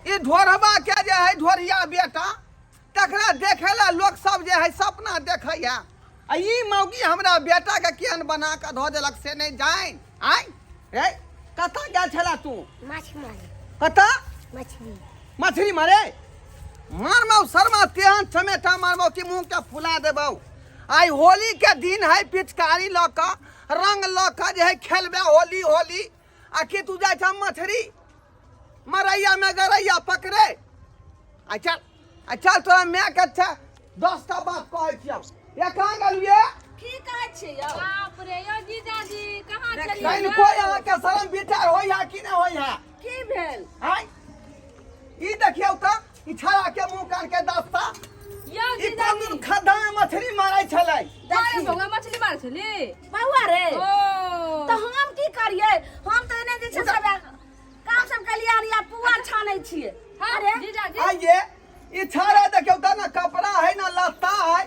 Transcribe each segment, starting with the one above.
ये ढोरबा के जे है ढोरिया बेटा तकरा देखेला लोग सब जे है सपना देखैया आ ई मौगी हमरा बेटा के केहन बना के धो देलक से नहीं जाइन आइ ए कता गेल छला तू मछली मारे कता मछली मछली मारे मारमौ शर्मा तेहन समेटा मारमौ कि मुंह के फुला देबौ आई होली के दिन है पिचकारी ल क रंग ल क जे है खेलबे होली होली आ कि तू जाय छ मछली मरैया में गरैया पकड़े आ चल तोरा मैं के छ 10टा बात कहै छियौ ये कहां गेलिए की कहै छी यौ बाप रे यौ जीजाजी कहां चलिए कहीं कोई यहाँ के शर्म विचार होई है कि नहीं होई है की भेल हाय ई देखियौ त ई छड़ा के मुंह कान के दस्ता यौ ई जीजाजी कोन खड्डा में मछली मारै छलै दारे भोगा मछली मार छली बउआ रे ओ तो हम की करिए हम तो ने जे छै सब काम सब के लिए या पुआ छानै छिए अरे जीजाजी आइए ई छड़ा देखियौ त ना कपड़ा है ना लत्ता है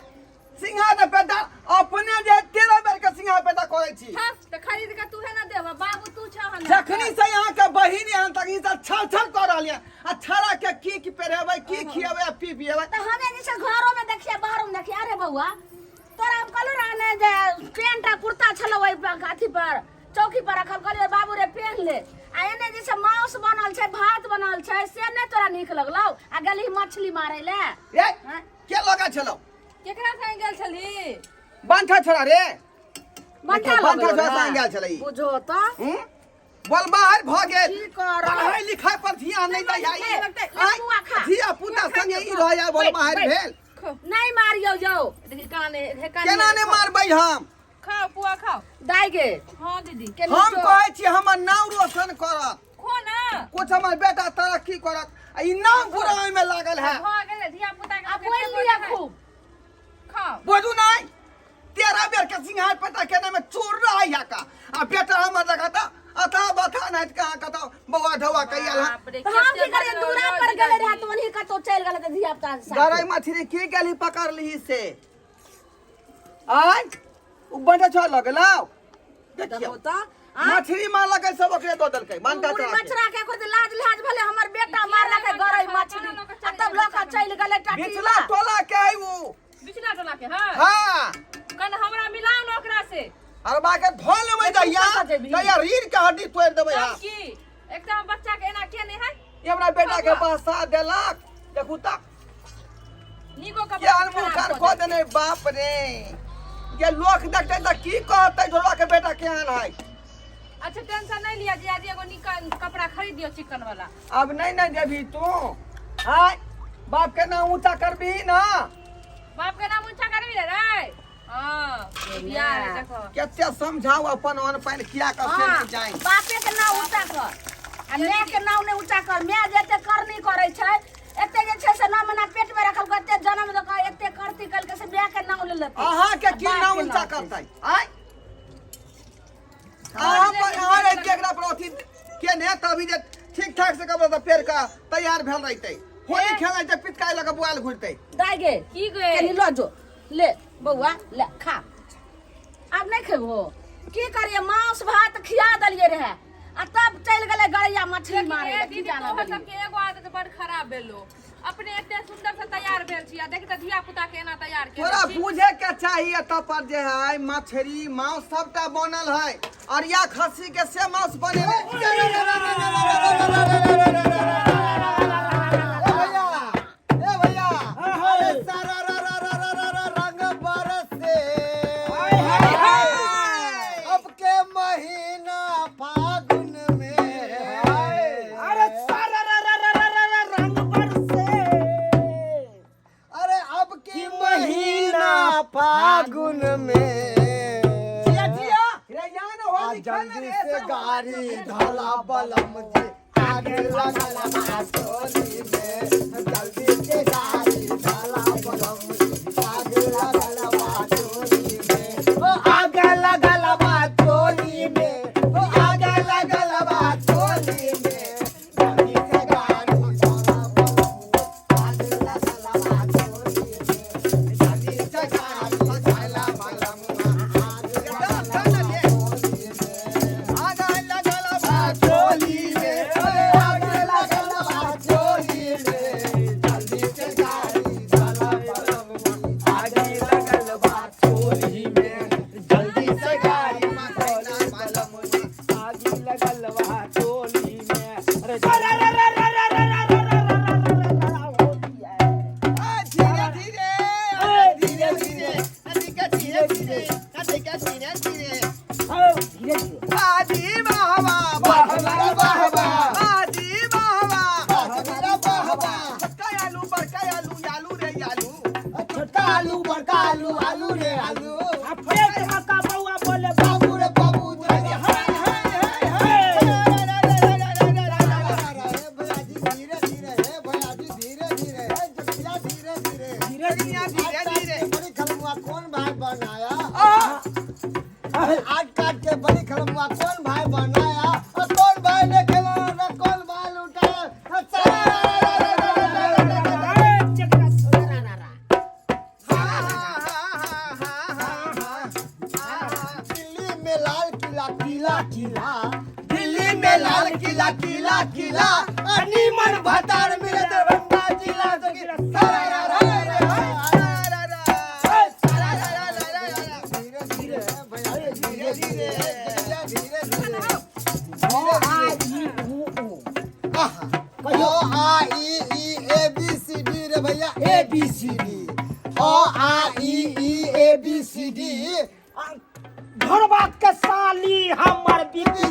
सिंहा ने पेटा अपने जे 13 बेर के सिंहा पेटा करै छी हां त खरीद के तू है ना देबा बाबू तू छ हन जखनी से यहाँ के बहिन यहाँ तक ई सब छल छल कर रहलिए आ छड़ा के की पहिरेबै की खियेबै आ पी पियेबै तो हमें जे छै घरों में देखिए बाहरों में देखिए अरे बउआ तोरा हम कहलो रहने जे पेंट आ कुर्ता छलो ओइ अथी पर चौकी पर रखल कहलिए बाबू रे पहन ले आ एने जे छै मांस बनल छै भात बनल छै से ने तोरा नीक लगलौ आ गेली मछली मारै ले ए के लगा छलो केकरा संग गेल छली बांधा छोड़ा रे बंठा बांधा लगल छोड़ा संग गेल छलै बुझो त बोल बाहर भ गेल की कर पढ़ाई लिखाई पर ध्यान नहीं दै ले पुआ खा। धिया पुता संगे ई रह जा बोल बाहर भेल नहीं मारियो जाओ देखि काने हे केना ने मारबै हम खाओ पुआ खाओ दाई गे हां दीदी के हम कहै छी हमर नाम रोशन करत खो ना कुछ हमर बेटा तरक्की करत आ ई नाम बुराई में लागल है हो गेले धिया पुता के अब बोल लिया खूब खाओ बुझू नहीं 13 बेर के सिंहार पता केना में चोर रहा या का आ बेटा हमर लगाता अथा बथा नहीं कहां कता बवा ढवा कइया तो हम की करे दूरा पर गेले रहा तो उन्हीं का तो चल गेले त धिया पुता के साथ गरई मछली की गेली पकड़ ली से आज उ बंडा छ लगलाओ देखियो होता मछली मारला के सब ओकरे दो दल के बनता पूरी तो मछरा के को लाज लाज भले हमर बेटा मारला के गरई मछली आ तब लोग चल गेले टाटी बिचला टोला के आई उ बिचला टोला के हां हां कन हमरा मिलाओ न ओकरा से अरे बा के धोल में दैया दैया रीढ़ के हड्डी तोड़ देबै हां की एकदम बच्चा के एना के नहीं है ये हमरा बेटा के बसा देलक देखू त निको का यार मुंह कान खो देने बाप रे ये लोग देखते त की कहतै ढोलवा के बेटा केहन है अच्छा टेंशन नहीं लिया जी एगो निकल कपड़ा खरीद दियो चिकन वाला अब नहीं देबी तू हाय बाप के नाम ऊंचा करबी ना बाप के नाम ऊंचा करबी रे हां यार देखो केते समझाओ अपन अन पानी किया का से नहीं जाए बापे के नाम ऊंचा कर आ मां के नाम ने ऊंचा कर मां जते करनी करे छै एते जे छै से नाम मना पेट में रखल कते जन्म दक एते करती कल के से ब्याह के नाम ले लेते अहाँ के की नाम ऊंचा करतै आय अहाँ पर अहाँ रे केकरा पर अथी के ने तभी जे ठीक ठाक से कब त पेड़ का तैयार भेल रहतै होली खेलै त पिटकाई लगा बुआल घुरतै दाई गे की गे कनी लो जो ले बउआ ले खा अब नहीं खेबो की करिए मांस भात खिया दलिए रहे आ तब चल गेले गड़िया मछली मारे ए की दीदी जाना तोहर सबके एगो आदत बड़ खराब भेलो अपने एते सुंदर से तैयार भेल छिया देख त धिया पुता के एना तैयार के तोरा पूछे के चाहिए त पर जे है मछली मांस सबटा बनल है और या खस्सी के से मांस बने फागुन में जिया जिया रे जान होली जल्दी से गाड़ी ढला बलम जी आगे लगल बाटोली में जल्दी से गाड़ी ढला बलम जी आगे लगल बाटोली में ओ आगे लगल बाटोली में ओ आगे लगल बाटोली में जल्दी से गाड़ी ढला बलम आगे लगल बाटोली में जल्दी से गाड़ी ढला बलम आगे लगल आगा लगल बा चोली में आगे लगल बा चोली छोटा आलू बड़का आलू आलू रे आलू बाबू रे बाबू धीरे धीरे हे भैया जी धीरे धीरे जगलिया धीरे धीरे बड़ी खलमुआ कौन भाई बनाया आज काट के बड़ी खलमुआ कौन भाई बनाया और कौन भाई ने खेला और कौन भाई लुटाया दिल्ली में लाल किला किला किला दिल्ली में लाल किला किला किला नीमन भतार मेरे दरभंगा जिला धीरे धीरे भैया धीरे धीरे धीरे धीरे कहो आ ई ए बी सी डी रे भैया ए बी सी डी ओ आ ई ए बी सी डी घरवा के साली हमर बीबी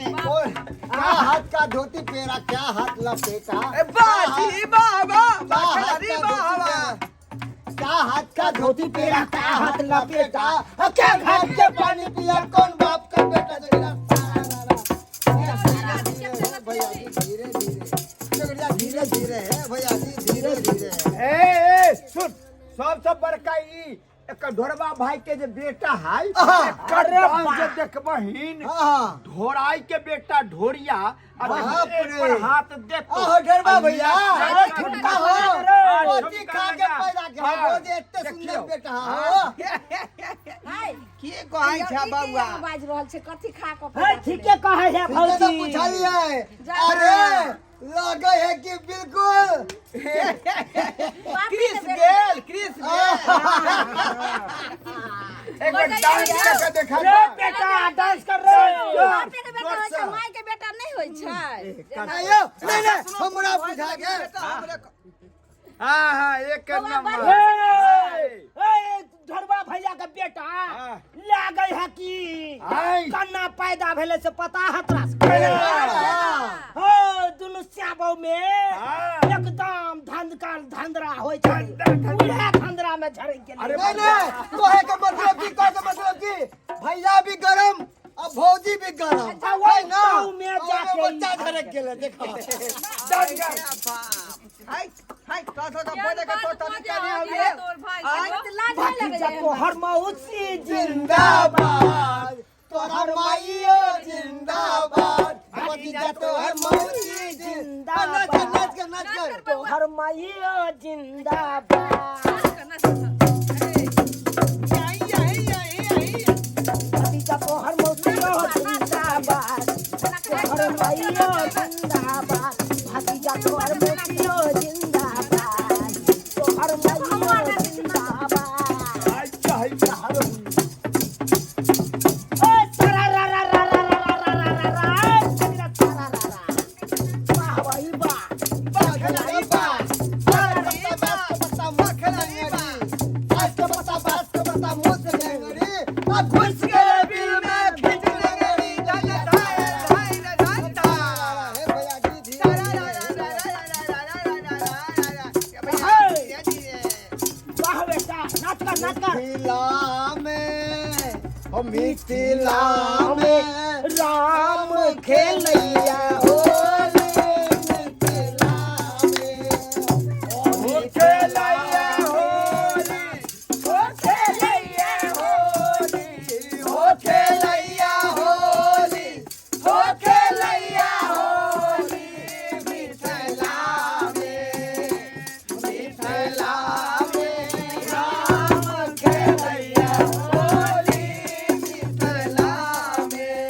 हाथ का धोती पेरा क्या हाथ लपेटा क्या हाथ का धोती पेरा क्या हाथ लपेटा क्या घाट के पानी पिया कौन बाप का बेटा भैया जी धीरे धीरे धीरे धीरे है भैया जी धीरे धीरे सुन सब बड़का ई एक ढोरवा भाई के जे बेटा है अरे जे देखबहिन हां ढोराई के बेटा ढोरिया बाप रे। पर हाथ देखो ओहो ढेरबा भैया अरे छुट्टा हो रोटी खा के पैदा के हो जे इतने सुंदर बेटा हो बाज रहल छै कथी खा के ठीके कहे है तो पूछलिए अरे लगे है कि बिल्कुल एक बार डांस करके देखा रे बेटा डांस कर रे बापे के बेटा होय छै माय के बेटा नहीं होय छै नहीं नहीं हमरा बुझा गया हां एक नंबर ढोरवा भैया के बेटा लागे है कि कन्ना पैदा भेले से पता हतरा हो दुनु श्याबो में एकदम धंधरा होय छै उहे धंधरा में झरक गेल नहीं नहीं कहे के मतलब की भैया भी गरम अब भौजी भी गरम है ना में जाके बच्चा धड़क गेले देखो भतीजा को हर मौसी जिंदाबाद तोहर माईयो जिंदाबाद भतीजा तोहर मौसी जिंदाबाद नाच कर तो हर माईयो जिंदाबाद भतीजा को हर मौसियो जिंदाबाद तो हर माईयो जिंदाबाद भतीजा को हर मौसियो जिंदाबाद तो हर माईयो जिंदाबाद अच्छा है मिथिला में राम खेलैया होली मिथिला में खेलैया होली हो खेलैया होली हो खेलैया होली हो खेलैया होली मिथिला में राम खेलैया होली मिथिला में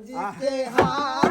जी के हाथ